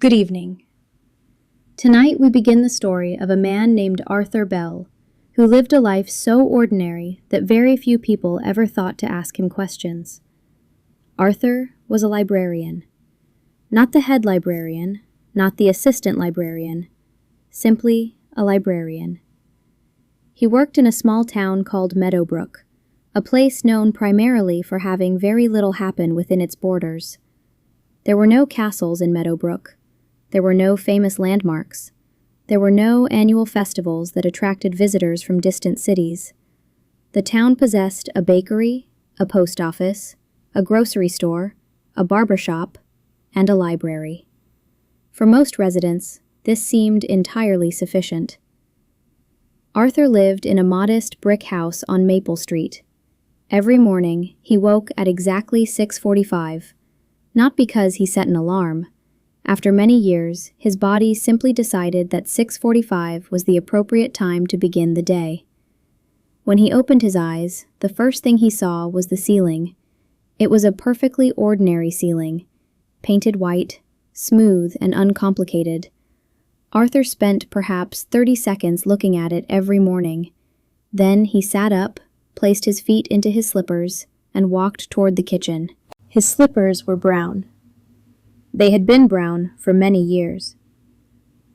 Good evening. Tonight we begin the story of a man named Arthur Bell, who lived a life so ordinary that very few people ever thought to ask him questions. Arthur was a librarian. Not the head librarian, not the assistant librarian, simply a librarian. He worked in a small town called Meadowbrook, a place known primarily for having very little happen within its borders. There were no castles in Meadowbrook. There were no famous landmarks. There were no annual festivals that attracted visitors from distant cities. The town possessed a bakery, a post office, a grocery store, a barber shop, and a library. For most residents, this seemed entirely sufficient. Arthur lived in a modest brick house on Maple Street. Every morning, he woke at exactly 6:45, not because he set an alarm. After many years, his body simply decided that 6:45 was the appropriate time to begin the day. When he opened his eyes, the first thing he saw was the ceiling. It was a perfectly ordinary ceiling, painted white, smooth and uncomplicated. Arthur spent perhaps 30 seconds looking at it every morning. Then he sat up, placed his feet into his slippers, and walked toward the kitchen. His slippers were brown. They had been brown for many years.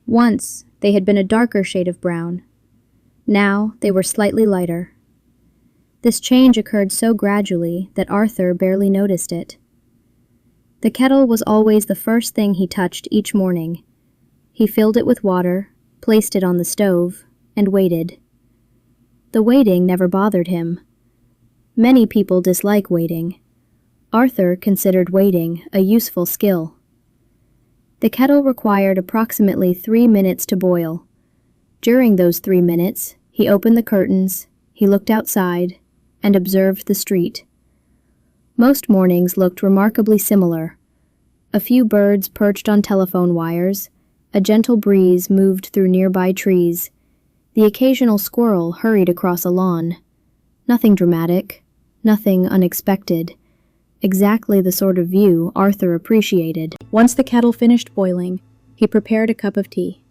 Once, they had been a darker shade of brown. Now, they were slightly lighter. This change occurred so gradually that Arthur barely noticed it. The kettle was always the first thing he touched each morning. He filled it with water, placed it on the stove, and waited. The waiting never bothered him. Many people dislike waiting. Arthur considered waiting a useful skill. The kettle required approximately 3 minutes to boil. During those 3 minutes, he opened the curtains, he looked outside, and observed the street. Most mornings looked remarkably similar. A few birds perched on telephone wires, a gentle breeze moved through nearby trees, the occasional squirrel hurried across a lawn. Nothing dramatic, nothing unexpected. Exactly the sort of view Arthur appreciated. Once the kettle finished boiling, he prepared a cup of tea.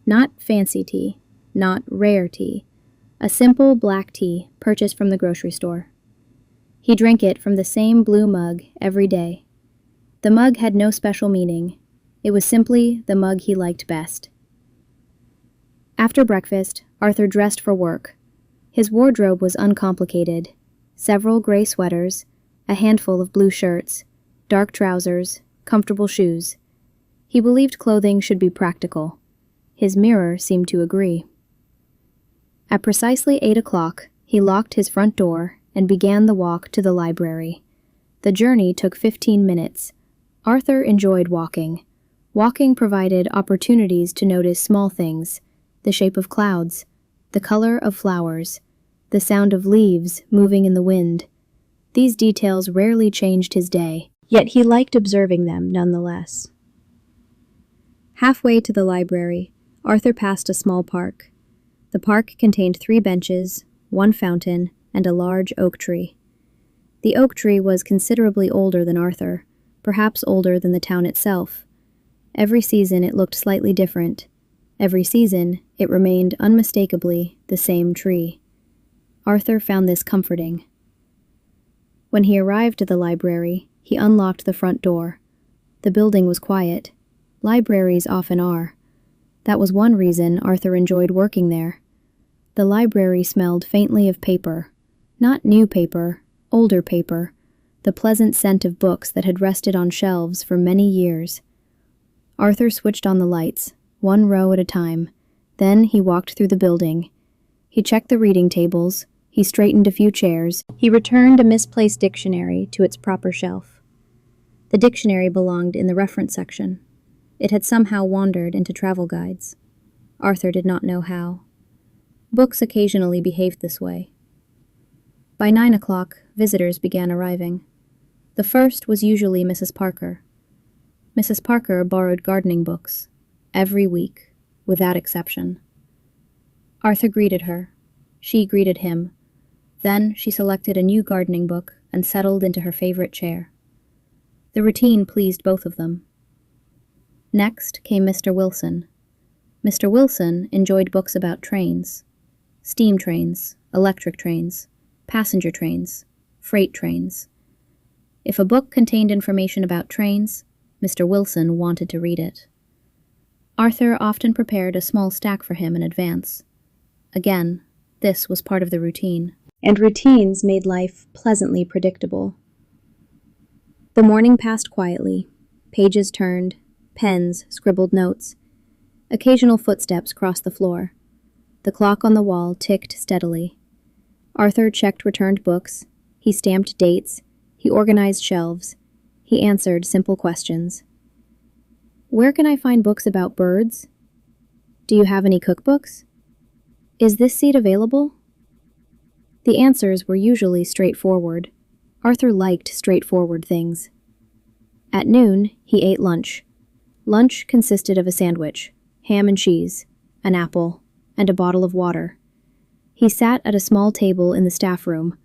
Not fancy tea, not rare tea. A simple black tea purchased from the grocery store. He drank it from the same blue mug every day. The mug had no special meaning. It was simply the mug he liked best. After breakfast, Arthur dressed for work. His wardrobe was uncomplicated. Several gray sweaters, a handful of blue shirts, dark trousers, comfortable shoes. He believed clothing should be practical. His mirror seemed to agree. At precisely 8 o'clock, he locked his front door and began the walk to the library. The journey took 15 minutes. Arthur enjoyed walking. Walking provided opportunities to notice small things, the shape of clouds, the color of flowers, the sound of leaves moving in the wind. These details rarely changed his day, yet he liked observing them nonetheless. Halfway to the library, Arthur passed a small park. The park contained 3 benches, 1 fountain, and a large oak tree. The oak tree was considerably older than Arthur, perhaps older than the town itself. Every season it looked slightly different. Every season it remained unmistakably the same tree. Arthur found this comforting. When he arrived at the library, he unlocked the front door. The building was quiet. Libraries often are. That was one reason Arthur enjoyed working there. The library smelled faintly of paper. Not new paper, older paper, the pleasant scent of books that had rested on shelves for many years. Arthur switched on the lights, 1 row at a time. Then he walked through the building. He checked the reading tables. He straightened a few chairs. He returned a misplaced dictionary to its proper shelf. The dictionary belonged in the reference section. It had somehow wandered into travel guides. Arthur did not know how. Books occasionally behaved this way. By 9 o'clock, visitors began arriving. The first was usually Mrs. Parker. Mrs. Parker borrowed gardening books, every week, without exception. Arthur greeted her. She greeted him. Then she selected a new gardening book and settled into her favorite chair. The routine pleased both of them. Next came Mr. Wilson. Mr. Wilson enjoyed books about trains. Steam trains, electric trains, passenger trains, freight trains. If a book contained information about trains, Mr. Wilson wanted to read it. Arthur often prepared a small stack for him in advance. Again, this was part of the routine. And routines made life pleasantly predictable. The morning passed quietly. Pages turned, pens scribbled notes. Occasional footsteps crossed the floor. The clock on the wall ticked steadily. Arthur checked returned books. He stamped dates. He organized shelves. He answered simple questions. Where can I find books about birds? Do you have any cookbooks? Is this seat available? The answers were usually straightforward. Arthur liked straightforward things. At noon, he ate lunch. Lunch consisted of a sandwich, ham and cheese, an apple, and a bottle of water. He sat at a small table in the staff room.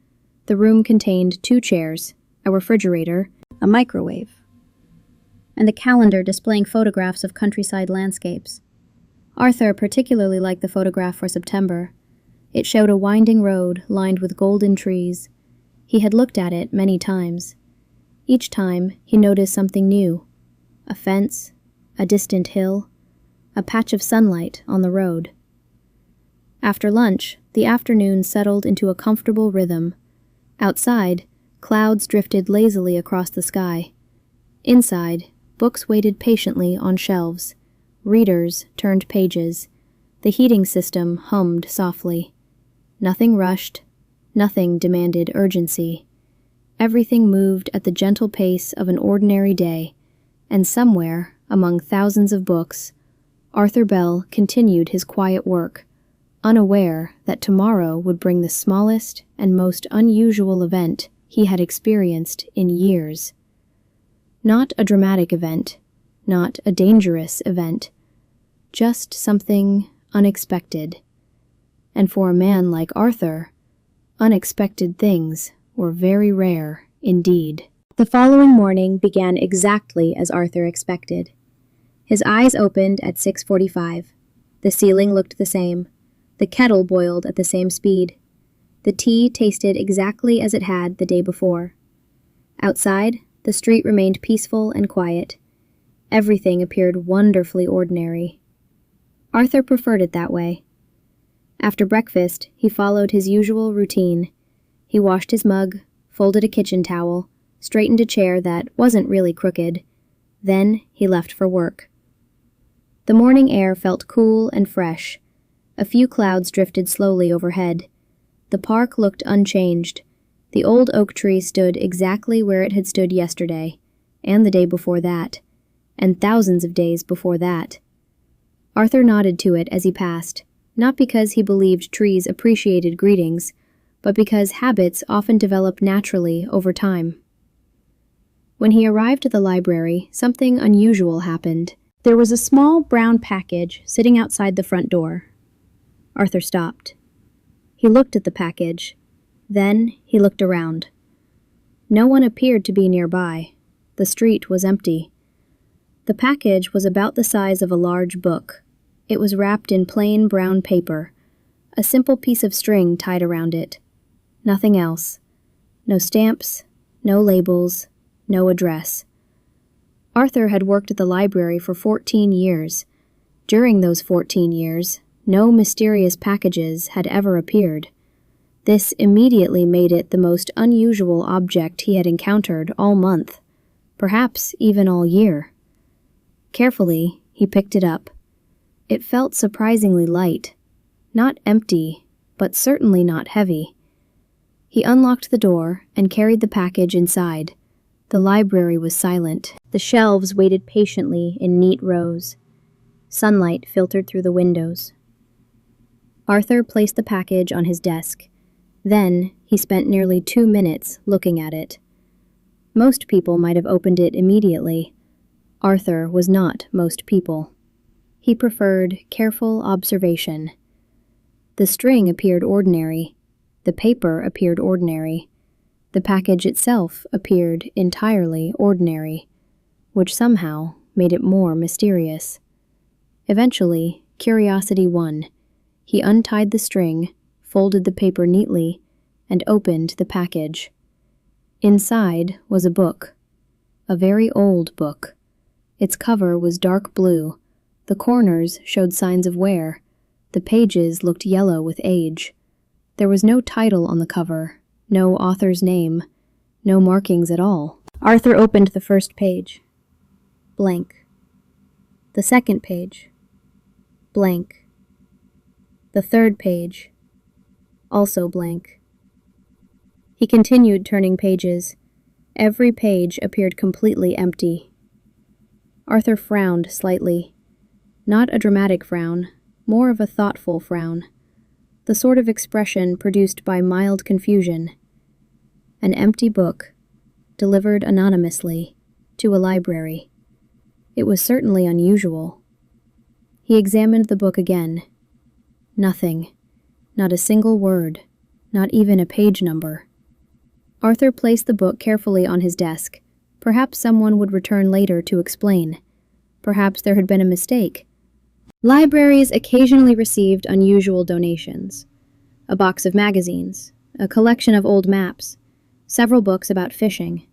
The room contained 2 chairs, a refrigerator, a microwave, and a calendar displaying photographs of countryside landscapes. Arthur particularly liked the photograph for September. It showed a winding road lined with golden trees. He had looked at it many times. Each time, he noticed something new. A fence, a distant hill, a patch of sunlight on the road. After lunch, the afternoon settled into a comfortable rhythm. Outside, clouds drifted lazily across the sky. Inside, books waited patiently on shelves. Readers turned pages. The heating system hummed softly. Nothing rushed. Nothing demanded urgency. Everything moved at the gentle pace of an ordinary day, and somewhere, among thousands of books, Arthur Bell continued his quiet work, unaware that tomorrow would bring the smallest and most unusual event he had experienced in years. Not a dramatic event, not a dangerous event, just something unexpected. And for a man like Arthur, unexpected things were very rare indeed. The following morning began exactly as Arthur expected. His eyes opened at 6:45. The ceiling looked the same. The kettle boiled at the same speed. The tea tasted exactly as it had the day before. Outside, the street remained peaceful and quiet. Everything appeared wonderfully ordinary. Arthur preferred it that way. After breakfast, he followed his usual routine. He washed his mug, folded a kitchen towel, straightened a chair that wasn't really crooked. Then he left for work. The morning air felt cool and fresh. A few clouds drifted slowly overhead. The park looked unchanged. The old oak tree stood exactly where it had stood yesterday, and the day before that, and thousands of days before that. Arthur nodded to it as he passed, not because he believed trees appreciated greetings, but because habits often develop naturally over time. When he arrived at the library, something unusual happened. There was a small brown package sitting outside the front door. Arthur stopped. He looked at the package. Then he looked around. No one appeared to be nearby. The street was empty. The package was about the size of a large book. It was wrapped in plain brown paper, a simple piece of string tied around it. Nothing else. No stamps, no labels, no address. Arthur had worked at the library for 14 years. During those 14 years, no mysterious packages had ever appeared. This immediately made it the most unusual object he had encountered all month, perhaps even all year. Carefully, he picked it up. It felt surprisingly light, not empty, but certainly not heavy. He unlocked the door and carried the package inside. The library was silent. The shelves waited patiently in neat rows. Sunlight filtered through the windows. Arthur placed the package on his desk. Then he spent nearly 2 minutes looking at it. Most people might have opened it immediately. Arthur was not most people. He preferred careful observation. The string appeared ordinary. The paper appeared ordinary. The package itself appeared entirely ordinary, which somehow made it more mysterious. Eventually, curiosity won. He untied the string, folded the paper neatly, and opened the package. Inside was a book. A very old book. Its cover was dark blue. The corners showed signs of wear. The pages looked yellow with age. There was no title on the cover, no author's name, no markings at all. Arthur opened the first page. Blank. The second page. Blank. The third page. Also blank. He continued turning pages. Every page appeared completely empty. Arthur frowned slightly. Not a dramatic frown, more of a thoughtful frown. The sort of expression produced by mild confusion. An empty book, delivered anonymously, to a library. It was certainly unusual. He examined the book again. Nothing. Not a single word. Not even a page number. Arthur placed the book carefully on his desk. Perhaps someone would return later to explain. Perhaps there had been a mistake. Libraries occasionally received unusual donations. A box of magazines, a collection of old maps, several books about fishing.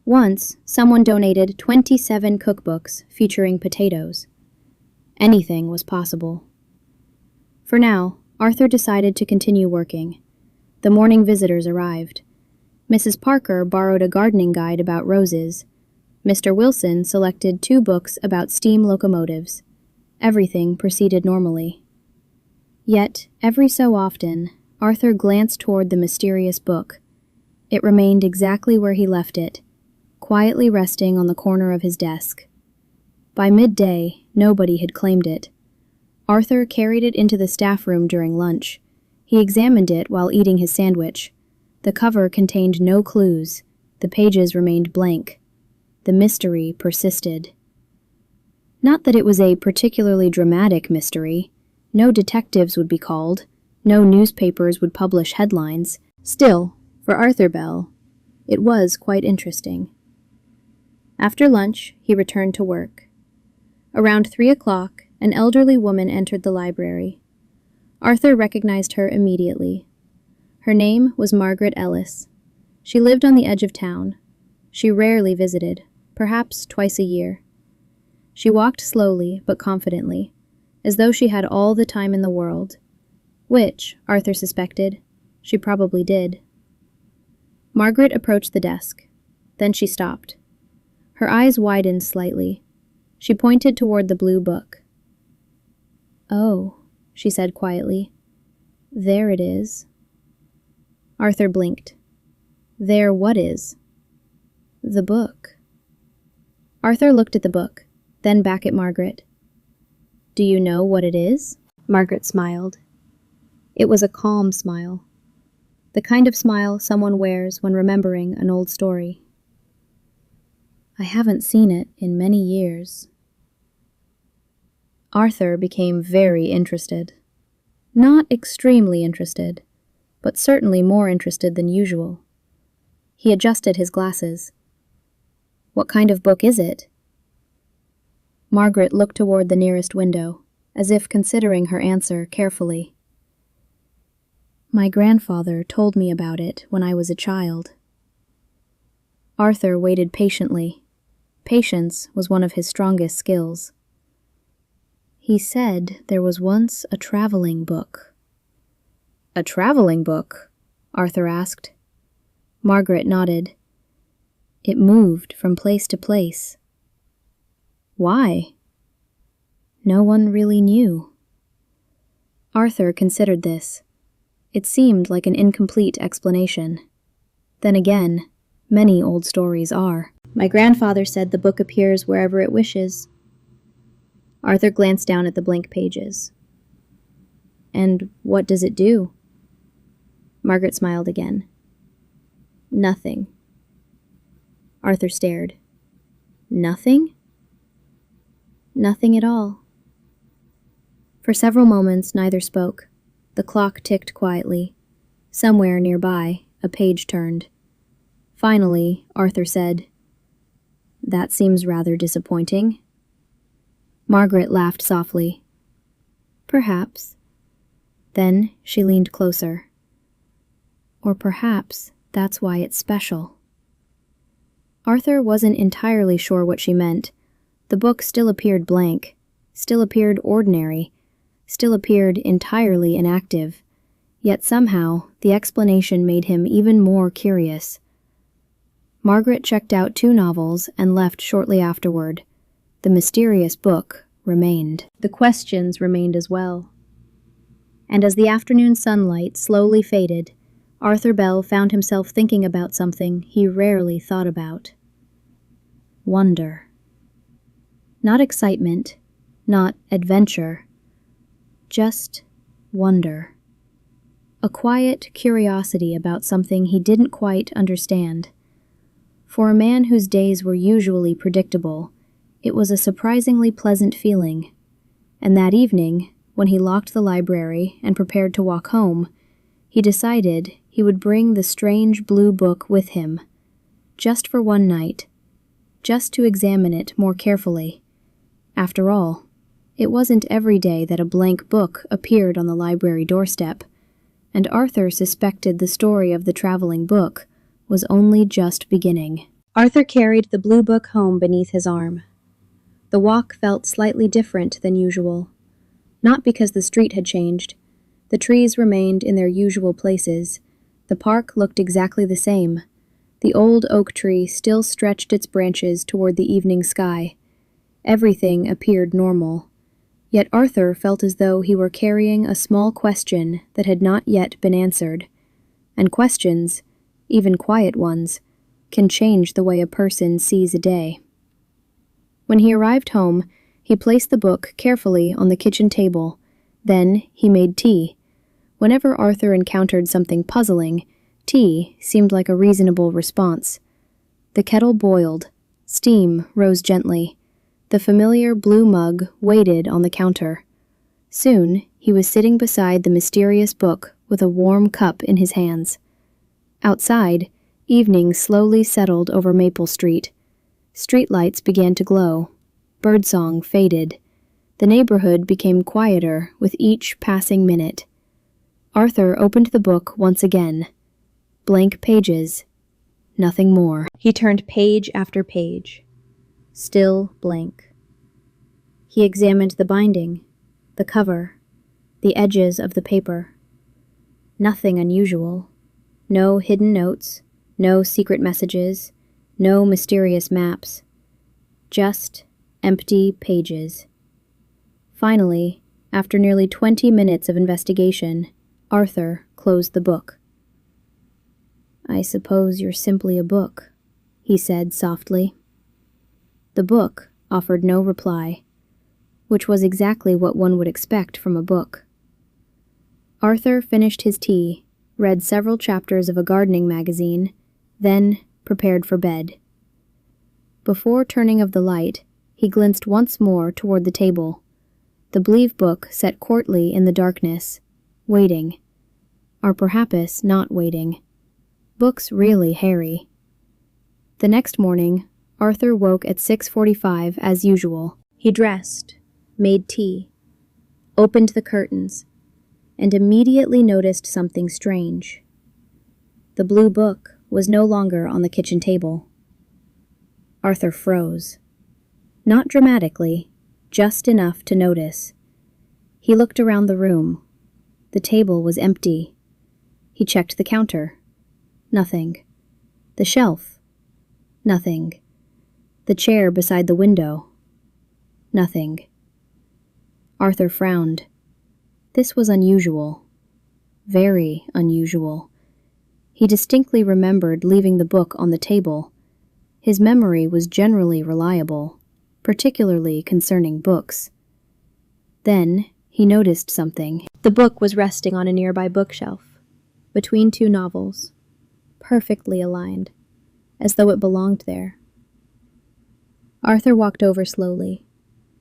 Once, someone donated 27 cookbooks featuring potatoes. Anything was possible. For now, Arthur decided to continue working. The morning visitors arrived. Mrs. Parker borrowed a gardening guide about roses. Mr. Wilson selected 2 books about steam locomotives. Everything proceeded normally. Yet, every so often, Arthur glanced toward the mysterious book. It remained exactly where he left it, quietly resting on the corner of his desk. By midday, nobody had claimed it. Arthur carried it into the staff room during lunch. He examined it while eating his sandwich. The cover contained no clues. The pages remained blank. The mystery persisted. Not that it was a particularly dramatic mystery. No detectives would be called. No newspapers would publish headlines. Still, for Arthur Bell, it was quite interesting. After lunch, he returned to work. Around 3 o'clock, an elderly woman entered the library. Arthur recognized her immediately. Her name was Margaret Ellis. She lived on the edge of town. She rarely visited, perhaps twice a year. She walked slowly but confidently, as though she had all the time in the world, which, Arthur suspected, she probably did. Margaret approached the desk. Then she stopped. Her eyes widened slightly. She pointed toward the blue book. "Oh," she said quietly. "There it is." Arthur blinked. "There what is?" "The book." Arthur looked at the book, then back at Margaret. "Do you know what it is?" Margaret smiled. It was a calm smile, the kind of smile someone wears when remembering an old story. "I haven't seen it in many years." Arthur became very interested. Not extremely interested, but certainly more interested than usual. He adjusted his glasses. "What kind of book is it?" Margaret looked toward the nearest window, as if considering her answer carefully. "My grandfather told me about it when I was a child." Arthur waited patiently. Patience was one of his strongest skills. "He said there was once a traveling book." "A traveling book?" Arthur asked. Margaret nodded. "It moved from place to place." "Why?" No one really knew. Arthur considered this. It seemed like an incomplete explanation. Then again, many old stories are. "My grandfather said the book appears wherever it wishes." Arthur glanced down at the blank pages. "And what does it do?" Margaret smiled again. "Nothing." Arthur stared. "Nothing?" "Nothing at all." For several moments, neither spoke. The clock ticked quietly. Somewhere nearby, a page turned. Finally, Arthur said, That seems rather disappointing. Margaret laughed softly. Perhaps. Then she leaned closer. Or perhaps that's why it's special. Arthur wasn't entirely sure what she meant. The book still appeared blank, still appeared ordinary, still appeared entirely inactive. Yet somehow, the explanation made him even more curious. Margaret checked out 2 novels and left shortly afterward. The mysterious book remained. The questions remained as well. And as the afternoon sunlight slowly faded, Arthur Bell found himself thinking about something he rarely thought about. Wonder. Not excitement, not adventure, just wonder. A quiet curiosity about something he didn't quite understand. For a man whose days were usually predictable, it was a surprisingly pleasant feeling. And that evening, when he locked the library and prepared to walk home, he decided he would bring the strange blue book with him, just for one night, just to examine it more carefully. After all, it wasn't every day that a blank book appeared on the library doorstep, and Arthur suspected the story of the traveling book was only just beginning. Arthur carried the blue book home beneath his arm. The walk felt slightly different than usual. Not because the street had changed. The trees remained in their usual places. The park looked exactly the same. The old oak tree still stretched its branches toward the evening sky. Everything appeared normal. Yet Arthur felt as though he were carrying a small question that had not yet been answered. And questions, even quiet ones, can change the way a person sees a day. When he arrived home, he placed the book carefully on the kitchen table. Then he made tea. Whenever Arthur encountered something puzzling, tea seemed like a reasonable response. The kettle boiled. Steam rose gently. The familiar blue mug waited on the counter. Soon, he was sitting beside the mysterious book with a warm cup in his hands. Outside, evening slowly settled over Maple Street. Streetlights began to glow. Birdsong faded. The neighborhood became quieter with each passing minute. Arthur opened the book once again. Blank pages. Nothing more. He turned page after page. Still blank. He examined the binding, the cover, the edges of the paper. Nothing unusual. No hidden notes, no secret messages, no mysterious maps. Just empty pages. Finally, after nearly 20 minutes of investigation, Arthur closed the book. "I suppose you're simply a book," he said softly. The book offered no reply, which was exactly what one would expect from a book. Arthur finished his tea, read several chapters of a gardening magazine, then prepared for bed. Before turning of the light, he glanced once more toward the table. The Believe book sat courtly in the darkness, waiting. Or perhaps not waiting. Books really hurry. The next morning, Arthur woke at 6:45 as usual. He dressed, made tea, opened the curtains, and immediately noticed something strange. The blue book was no longer on the kitchen table. Arthur froze. Not dramatically, just enough to notice. He looked around the room. The table was empty. He checked the counter. Nothing. The shelf. Nothing. The chair beside the window. Nothing. Arthur frowned. This was unusual. Very unusual. He distinctly remembered leaving the book on the table. His memory was generally reliable, particularly concerning books. Then he noticed something. The book was resting on a nearby bookshelf, between 2 novels, perfectly aligned, as though it belonged there. Arthur walked over slowly.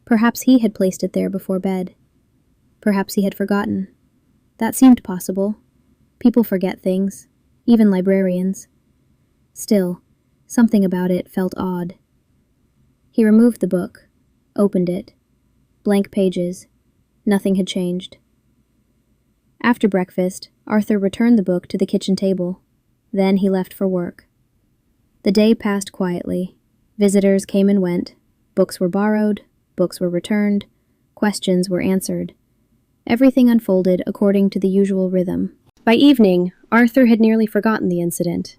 Perhaps he had placed it there before bed. Perhaps he had forgotten. That seemed possible. People forget things, even librarians. Still, something about it felt odd. He removed the book, opened it. Blank pages. Nothing had changed. After breakfast, Arthur returned the book to the kitchen table. Then he left for work. The day passed quietly. Visitors came and went. Books were borrowed. Books were returned. Questions were answered. Everything unfolded according to the usual rhythm. By evening, Arthur had nearly forgotten the incident,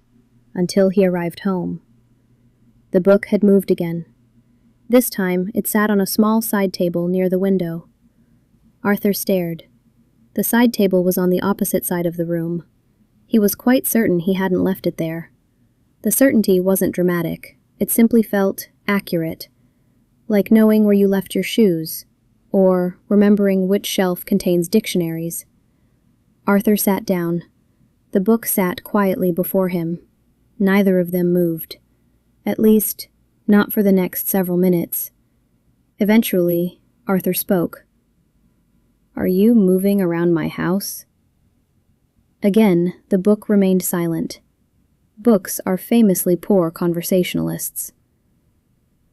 until he arrived home. The book had moved again. This time, it sat on a small side table near the window. Arthur stared. The side table was on the opposite side of the room. He was quite certain he hadn't left it there. The certainty wasn't dramatic. It simply felt accurate, like knowing where you left your shoes, or remembering which shelf contains dictionaries. Arthur sat down. The book sat quietly before him. Neither of them moved. At least, not for the next several minutes. Eventually, Arthur spoke. "Are you moving around my house?" Again, the book remained silent. Books are famously poor conversationalists.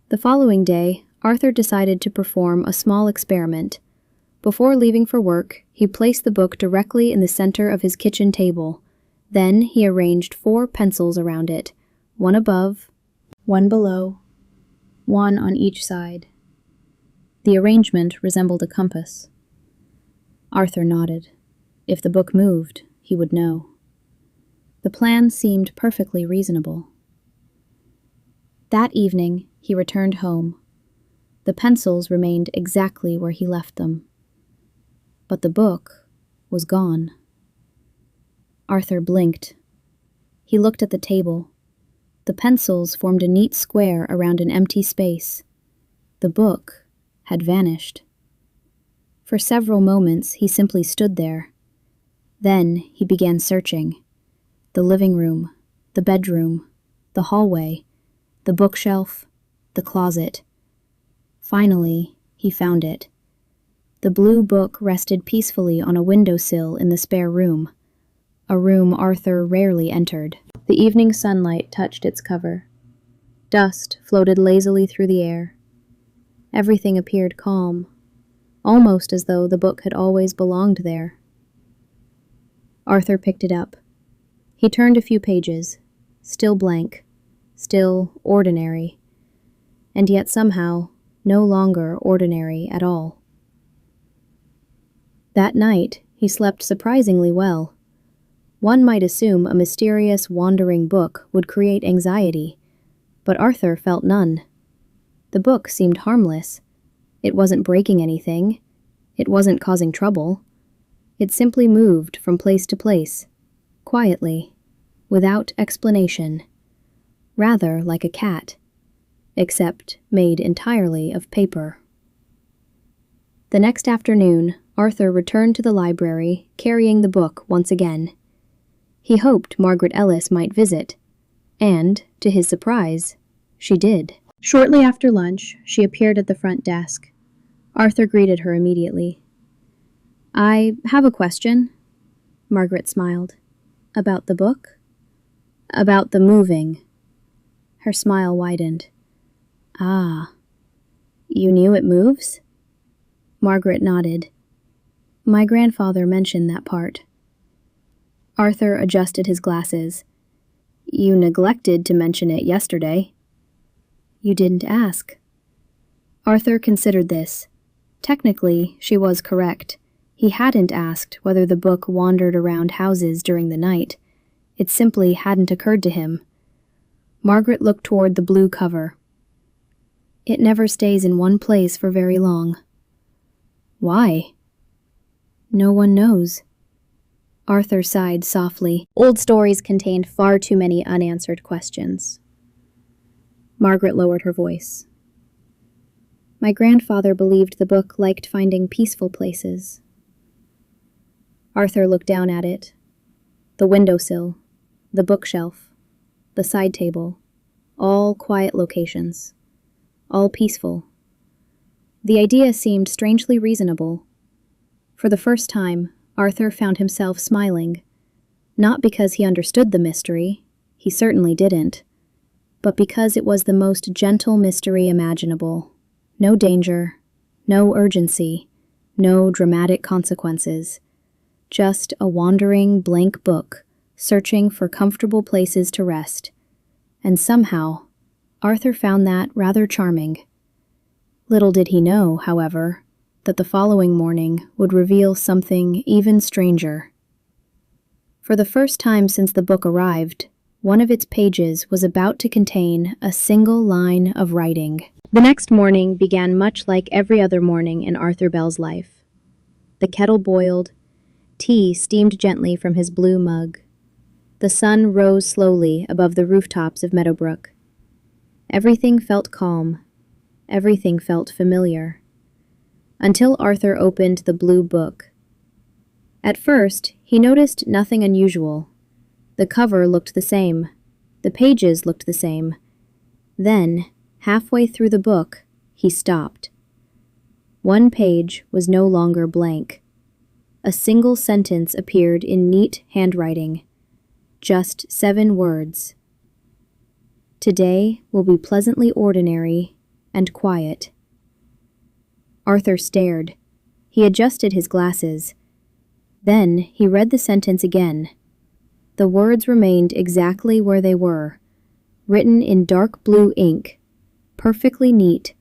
The following day, Arthur decided to perform a small experiment. Before leaving for work, he placed the book directly in the center of his kitchen table. Then he arranged 4 pencils around it, one above, one below, one on each side. The arrangement resembled a compass. Arthur nodded. If the book moved, he would know. The plan seemed perfectly reasonable. That evening, he returned home. The pencils remained exactly where he left them. But the book was gone. Arthur blinked. He looked at the table. The pencils formed a neat square around an empty space. The book had vanished. For several moments, he simply stood there. Then he began searching. The living room, the bedroom, the hallway, the bookshelf, the closet. Finally, he found it. The blue book rested peacefully on a windowsill in the spare room, a room Arthur rarely entered. The evening sunlight touched its cover. Dust floated lazily through the air. Everything appeared calm, almost as though the book had always belonged there. Arthur picked it up. He turned a few pages, still blank, still ordinary, and yet somehow no longer ordinary at all. That night, he slept surprisingly well. One might assume a mysterious, wandering book would create anxiety, but Arthur felt none. The book seemed harmless. It wasn't breaking anything. It wasn't causing trouble. It simply moved from place to place, quietly, without explanation, rather like a cat, except made entirely of paper. The next afternoon, Arthur returned to the library, carrying the book once again. He hoped Margaret Ellis might visit, and, to his surprise, she did. Shortly after lunch, she appeared at the front desk. Arthur greeted her immediately. "I have a question." Margaret smiled. "About the book?" "About the moving." Her smile widened. "Ah, you knew it moves?" Margaret nodded. "My grandfather mentioned that part." Arthur adjusted his glasses. "You neglected to mention it yesterday." "You didn't ask." Arthur considered this. Technically, she was correct. He hadn't asked whether the book wandered around houses during the night. It simply hadn't occurred to him. Margaret looked toward the blue cover. "It never stays in one place for very long." "Why?" "No one knows." Arthur sighed softly. Old stories contained far too many unanswered questions. Margaret lowered her voice. "My grandfather believed the book liked finding peaceful places." Arthur looked down at it. The windowsill, the bookshelf, the side table, all quiet locations, all peaceful. The idea seemed strangely reasonable. For the first time, Arthur found himself smiling, not because he understood the mystery, he certainly didn't, but because it was the most gentle mystery imaginable. No danger, no urgency, no dramatic consequences. Just a wandering, blank book, searching for comfortable places to rest. And somehow, Arthur found that rather charming. Little did he know, however, that the following morning would reveal something even stranger. For the first time since the book arrived, one of its pages was about to contain a single line of writing. The next morning began much like every other morning in Arthur Bell's life. The kettle boiled, tea steamed gently from his blue mug. The sun rose slowly above the rooftops of Meadowbrook. Everything felt calm. Everything felt familiar. Until Arthur opened the blue book. At first, he noticed nothing unusual. The cover looked the same. The pages looked the same. Then, halfway through the book, he stopped. One page was no longer blank. A single sentence appeared in neat handwriting. Just 7 words. Today will be pleasantly ordinary and quiet. Arthur stared. He adjusted his glasses. Then he read the sentence again. The words remained exactly where they were, written in dark blue ink, perfectly neat,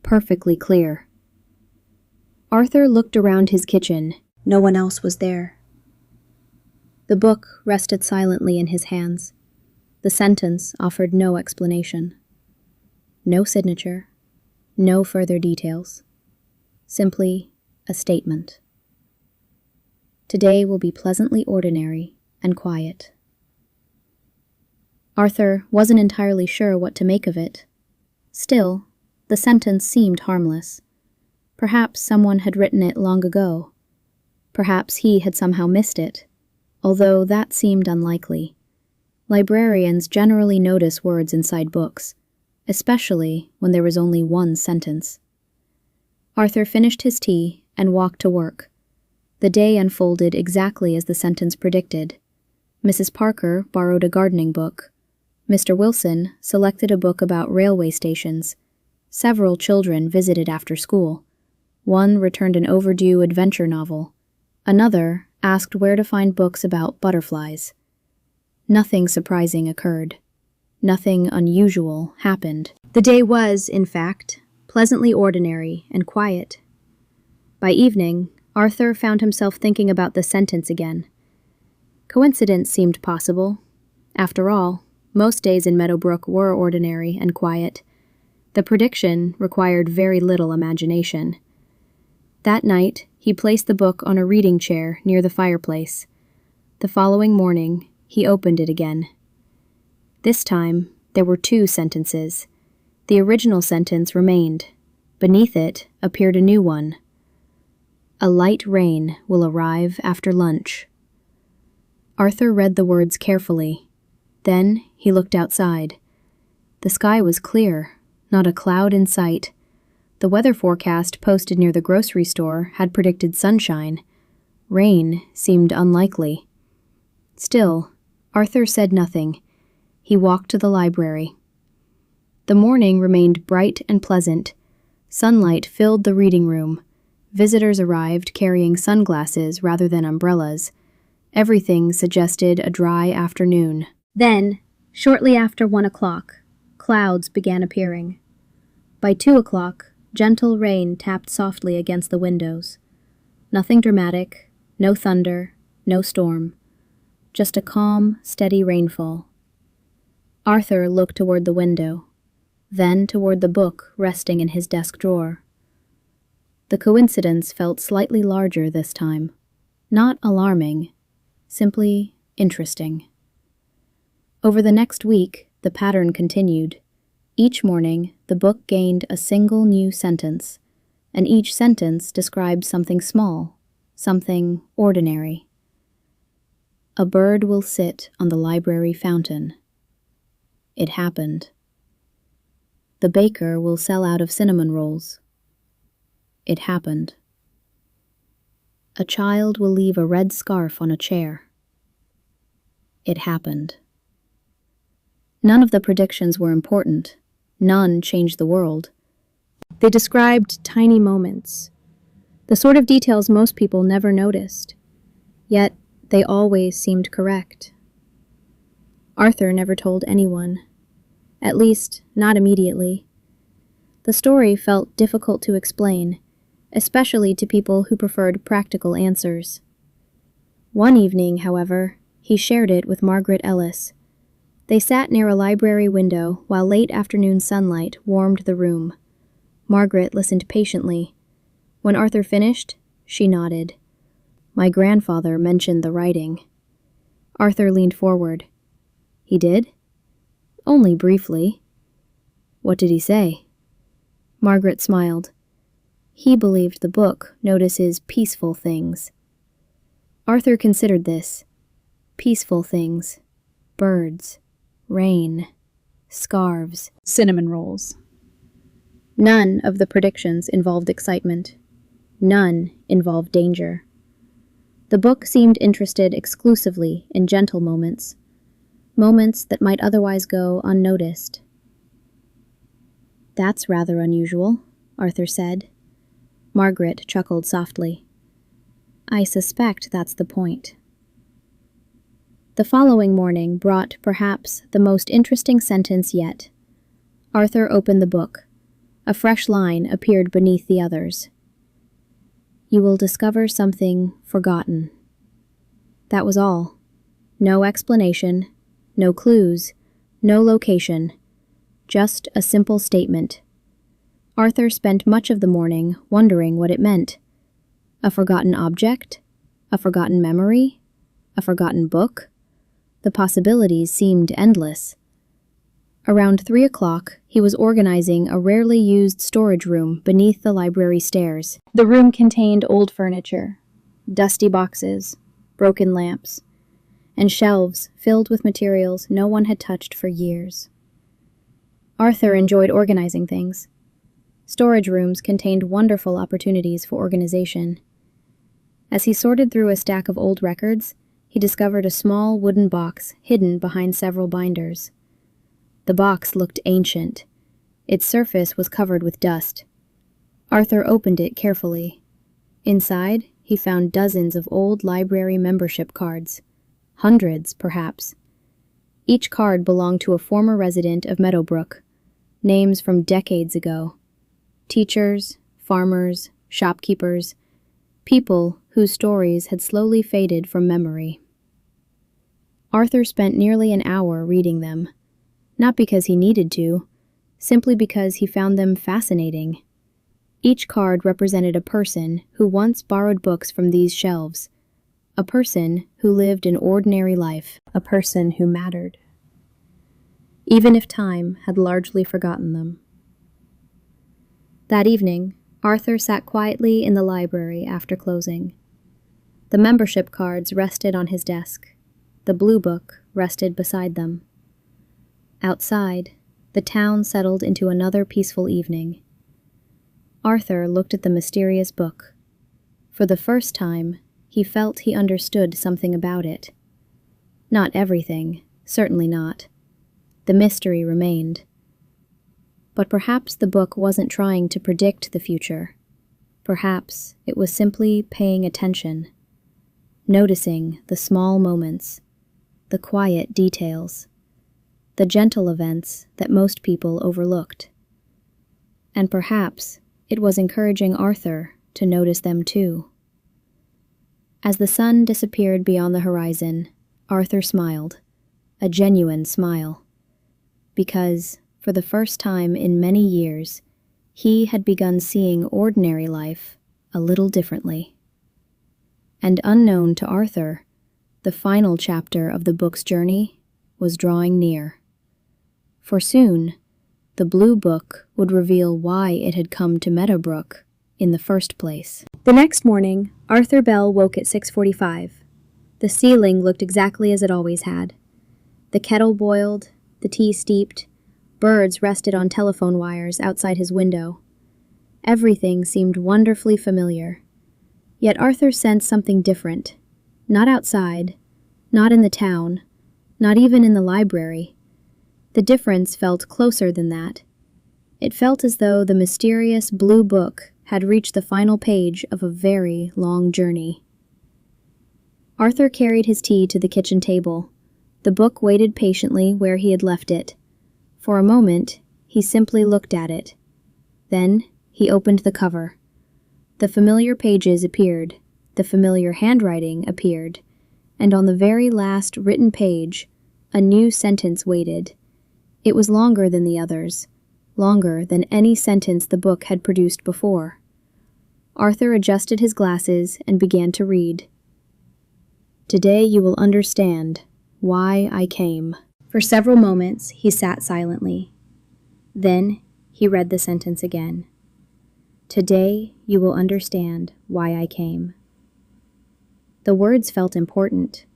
perfectly clear. Arthur looked around his kitchen. No one else was there. The book rested silently in his hands. The sentence offered no explanation. No signature, no further details. Simply a statement. Today will be pleasantly ordinary and quiet. Arthur wasn't entirely sure what to make of it. Still, the sentence seemed harmless. Perhaps someone had written it long ago. Perhaps he had somehow missed it, although that seemed unlikely. Librarians generally notice words inside books, especially when there was only one sentence. Arthur finished his tea and walked to work. The day unfolded exactly as the sentence predicted. Mrs. Parker borrowed a gardening book. Mr. Wilson selected a book about railway stations. Several children visited after school. One returned an overdue adventure novel. Another asked where to find books about butterflies. Nothing surprising occurred. Nothing unusual happened. The day was, in fact, pleasantly ordinary and quiet. By evening, Arthur found himself thinking about the sentence again. Coincidence seemed possible. After all, most days in Meadowbrook were ordinary and quiet. The prediction required very little imagination. That night, he placed the book on a reading chair near the fireplace. The following morning, he opened it again. This time, there were 2 sentences. The original sentence remained. Beneath it appeared a new one. A light rain will arrive after lunch. Arthur read the words carefully. Then he looked outside. The sky was clear, not a cloud in sight. The weather forecast posted near the grocery store had predicted sunshine. Rain seemed unlikely. Still, Arthur said nothing. He walked to the library. The morning remained bright and pleasant. Sunlight filled the reading room. Visitors arrived carrying sunglasses rather than umbrellas. Everything suggested a dry afternoon. Then, shortly after 1 o'clock, clouds began appearing. By 2 o'clock, gentle rain tapped softly against the windows. Nothing dramatic, no thunder, no storm. Just a calm, steady rainfall. Arthur looked toward the window, then toward the book resting in his desk drawer. The coincidence felt slightly larger this time. Not alarming, simply interesting. Over the next week, the pattern continued. Each morning, the book gained a single new sentence, and each sentence described something small, something ordinary. A bird will sit on the library fountain. It happened. The baker will sell out of cinnamon rolls. It happened. A child will leave a red scarf on a chair. It happened. None of the predictions were important. None changed the world. They described tiny moments, the sort of details most people never noticed. Yet, they always seemed correct. Arthur never told anyone. At least, not immediately. The story felt difficult to explain, especially to people who preferred practical answers. One evening, however, he shared it with Margaret Ellis. They sat near a library window while late afternoon sunlight warmed the room. Margaret listened patiently. When Arthur finished, she nodded. My grandfather mentioned the writing. Arthur leaned forward. He did? Only briefly. What did he say? Margaret smiled. He believed the book notices peaceful things. Arthur considered this. Peaceful things. Birds. Rain. Scarves. Cinnamon rolls. None of the predictions involved excitement. None involved danger. The book seemed interested exclusively in gentle moments, moments that might otherwise go unnoticed. That's rather unusual, Arthur said. Margaret chuckled softly. I suspect that's the point. The following morning brought perhaps the most interesting sentence yet. Arthur opened the book. A fresh line appeared beneath the others. You will discover something forgotten. That was all. No explanation, no clues, no location. Just a simple statement. Arthur spent much of the morning wondering what it meant. A forgotten object? A forgotten memory? A forgotten book? The possibilities seemed endless. Around 3 o'clock, he was organizing a rarely used storage room beneath the library stairs. The room contained old furniture, dusty boxes, broken lamps, and shelves filled with materials no one had touched for years. Arthur enjoyed organizing things. Storage rooms contained wonderful opportunities for organization. As he sorted through a stack of old records, he discovered a small wooden box hidden behind several binders. The box looked ancient. Its surface was covered with dust. Arthur opened it carefully. Inside, he found dozens of old library membership cards. Hundreds, perhaps. Each card belonged to a former resident of Meadowbrook. Names from decades ago. Teachers, farmers, shopkeepers, people whose stories had slowly faded from memory. Arthur spent nearly an hour reading them. Not because he needed to, simply because he found them fascinating. Each card represented a person who once borrowed books from these shelves, a person who lived an ordinary life, a person who mattered, even if time had largely forgotten them. That evening, Arthur sat quietly in the library after closing. The membership cards rested on his desk. The blue book rested beside them. Outside, the town settled into another peaceful evening. Arthur looked at the mysterious book. For the first time, he felt he understood something about it. Not everything, certainly not. The mystery remained. But perhaps the book wasn't trying to predict the future. Perhaps it was simply paying attention, noticing the small moments, the quiet details, the gentle events that most people overlooked. And perhaps it was encouraging Arthur to notice them too. As the sun disappeared beyond the horizon, Arthur smiled, a genuine smile, because, for the first time in many years, he had begun seeing ordinary life a little differently. And unknown to Arthur, the final chapter of the book's journey was drawing near. For soon, the blue book would reveal why it had come to Meadowbrook in the first place. The next morning, Arthur Bell woke at 6:45. The ceiling looked exactly as it always had. The kettle boiled, the tea steeped, birds rested on telephone wires outside his window. Everything seemed wonderfully familiar. Yet Arthur sensed something different. Not outside, not in the town, not even in the library. The difference felt closer than that. It felt as though the mysterious blue book had reached the final page of a very long journey. Arthur carried his tea to the kitchen table. The book waited patiently where he had left it. For a moment, he simply looked at it. Then, he opened the cover. The familiar pages appeared, the familiar handwriting appeared, and on the very last written page, a new sentence waited. It was longer than the others, longer than any sentence the book had produced before. Arthur adjusted his glasses and began to read. "Today you will understand why I came." For several moments, he sat silently. Then, he read the sentence again. "Today you will understand why I came." The words felt important.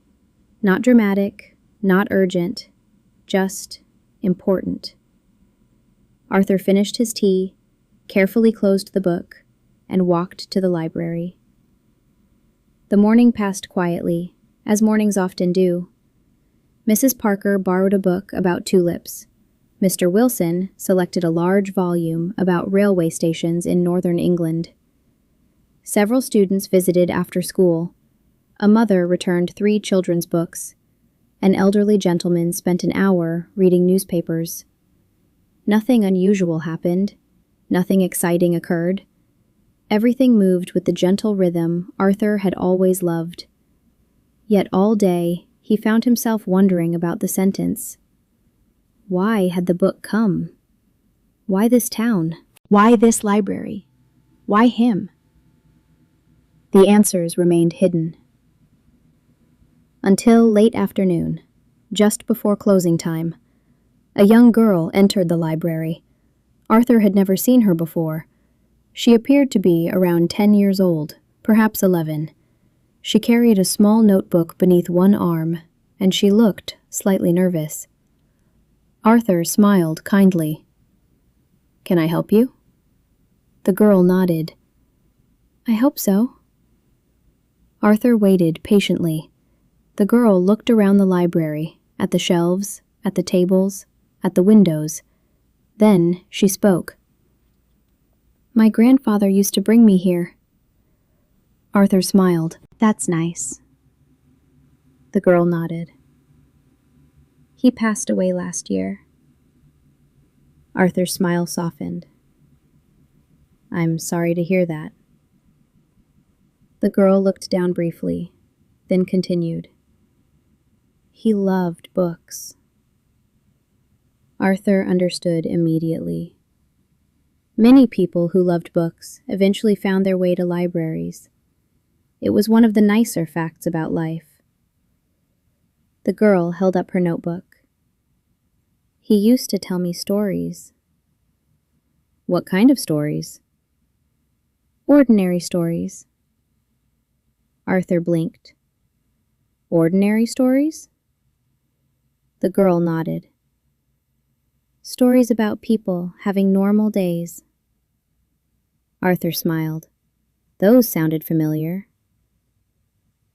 Not dramatic, not urgent, just important. Arthur finished his tea, carefully closed the book, and walked to the library. The morning passed quietly, as mornings often do. Mrs. Parker borrowed a book about tulips. Mr. Wilson selected a large volume about railway stations in northern England. Several students visited after school. A mother returned 3 children's books. An elderly gentleman spent an hour reading newspapers. Nothing unusual happened. Nothing exciting occurred. Everything moved with the gentle rhythm Arthur had always loved. Yet all day, he found himself wondering about the sentence. Why had the book come? Why this town? Why this library? Why him? The answers remained hidden. Until late afternoon, just before closing time, a young girl entered the library. Arthur had never seen her before. She appeared to be around 10 years old, perhaps 11. She carried a small notebook beneath one arm, and she looked slightly nervous. Arthur smiled kindly. "Can I help you?" The girl nodded. "I hope so." Arthur waited patiently. The girl looked around the library, at the shelves, at the tables, at the windows. Then she spoke. "My grandfather used to bring me here." Arthur smiled. "That's nice." The girl nodded. "He passed away last year." Arthur's smile softened. "I'm sorry to hear that." The girl looked down briefly, then continued. "He loved books." Arthur understood immediately. Many people who loved books eventually found their way to libraries. It was one of the nicer facts about life. The girl held up her notebook. "He used to tell me stories." "What kind of stories?" "Ordinary stories." Arthur blinked. "Ordinary stories?" The girl nodded. "Stories about people having normal days." Arthur smiled. Those sounded familiar.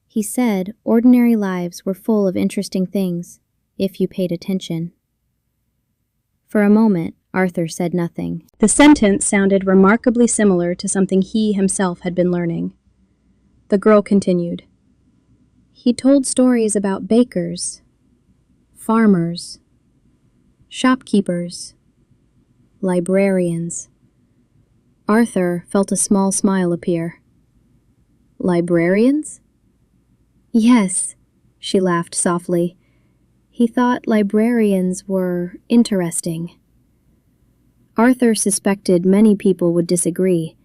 He said ordinary lives were full of interesting things, if you paid attention. For a moment, Arthur said nothing. The sentence sounded remarkably similar to something he himself had been learning. The girl continued. "He told stories about bakers, farmers, shopkeepers, librarians." Arthur felt a small smile appear. "Librarians?" "Yes," she laughed softly. He thought librarians were interesting. Arthur suspected many people would disagree,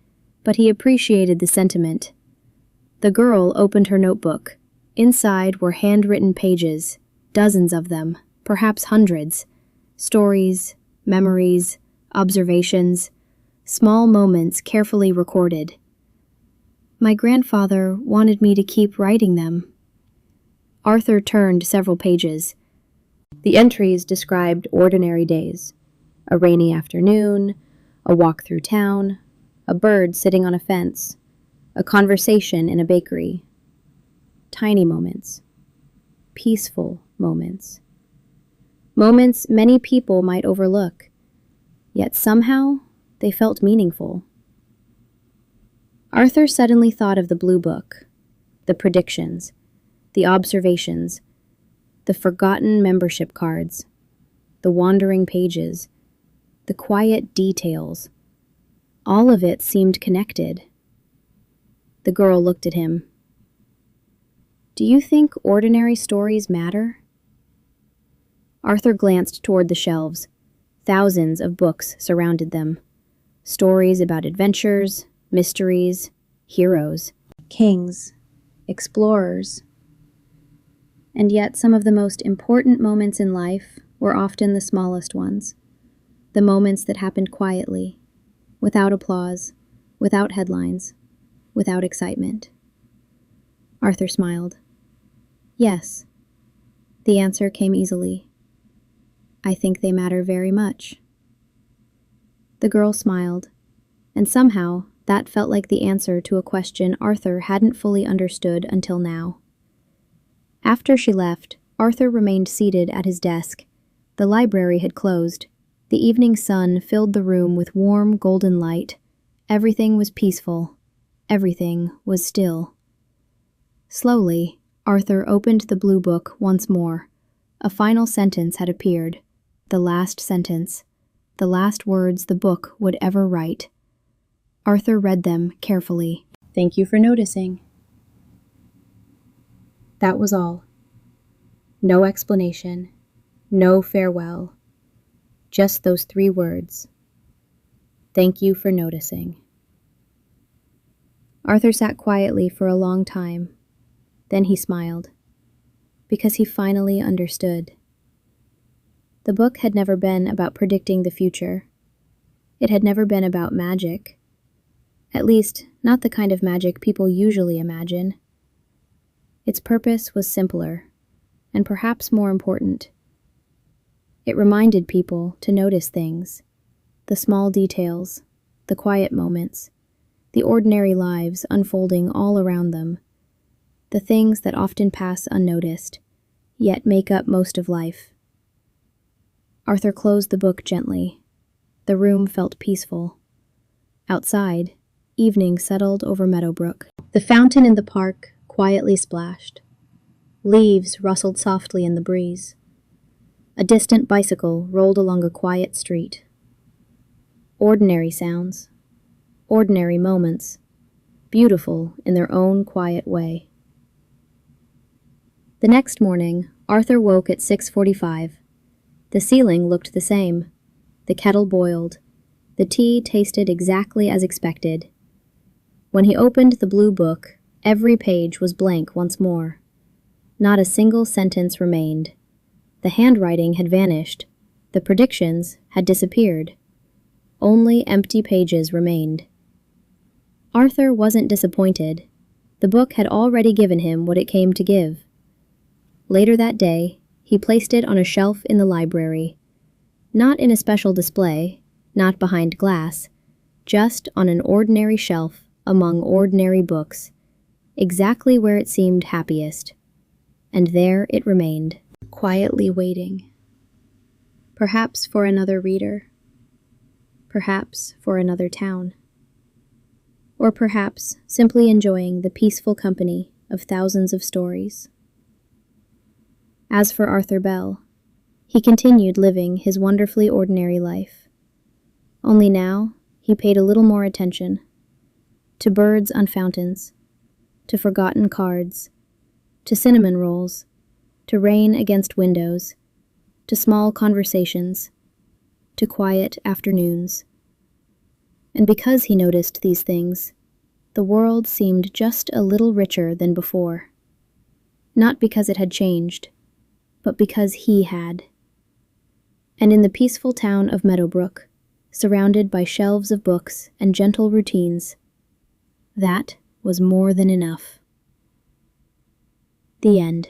but he appreciated the sentiment. The girl opened her notebook. Inside were handwritten pages, dozens of them, perhaps hundreds. Stories, memories, observations, small moments carefully recorded. "My grandfather wanted me to keep writing them." Arthur turned several pages. The entries described ordinary days. A rainy afternoon, a walk through town, a bird sitting on a fence, a conversation in a bakery. Tiny moments. Peaceful moments. Moments many people might overlook, yet somehow they felt meaningful. Arthur suddenly thought of the blue book, the predictions, the observations, the forgotten membership cards, the wandering pages, the quiet details. All of it seemed connected. The girl looked at him. "Do you think ordinary stories matter?" Arthur glanced toward the shelves. Thousands of books surrounded them. Stories about adventures, mysteries, heroes, kings, explorers. And yet some of the most important moments in life were often the smallest ones. The moments that happened quietly, without applause, without headlines, without excitement. Arthur smiled. Yes. The answer came easily. I think they matter very much. The girl smiled, and somehow that felt like the answer to a question Arthur hadn't fully understood until now. After she left, Arthur remained seated at his desk. The library had closed. The evening sun filled the room with warm, golden light. Everything was peaceful. Everything was still. Slowly, Arthur opened the blue book once more. A final sentence had appeared. The last sentence. The last words the book would ever write. Arthur read them carefully. Thank you for noticing. That was all. No explanation. No farewell. Just those 3 words. Thank you for noticing. Arthur sat quietly for a long time. Then he smiled, because he finally understood. The book had never been about predicting the future. It had never been about magic. At least, not the kind of magic people usually imagine. Its purpose was simpler, and perhaps more important. It reminded people to notice things, the small details, the quiet moments, the ordinary lives unfolding all around them, the things that often pass unnoticed, yet make up most of life. Arthur closed the book gently. The room felt peaceful. Outside, evening settled over Meadowbrook. The fountain in the park quietly splashed. Leaves rustled softly in the breeze. A distant bicycle rolled along a quiet street. Ordinary sounds, ordinary moments, beautiful in their own quiet way. The next morning, Arthur woke at 6:45. The ceiling looked the same. The kettle boiled. The tea tasted exactly as expected. When he opened the blue book, every page was blank once more. Not a single sentence remained. The handwriting had vanished. The predictions had disappeared. Only empty pages remained. Arthur wasn't disappointed. The book had already given him what it came to give. Later that day, he placed it on a shelf in the library. Not in a special display, not behind glass, just on an ordinary shelf among ordinary books, exactly where it seemed happiest. And there it remained, quietly waiting. Perhaps for another reader. Perhaps for another town. Or perhaps simply enjoying the peaceful company of thousands of stories. As for Arthur Bell, he continued living his wonderfully ordinary life. Only now he paid a little more attention to birds on fountains, to forgotten cards, to cinnamon rolls, to rain against windows, to small conversations, to quiet afternoons. And because he noticed these things, the world seemed just a little richer than before. Not because it had changed, but because he had. And in the peaceful town of Meadowbrook, surrounded by shelves of books and gentle routines, that was more than enough. The end.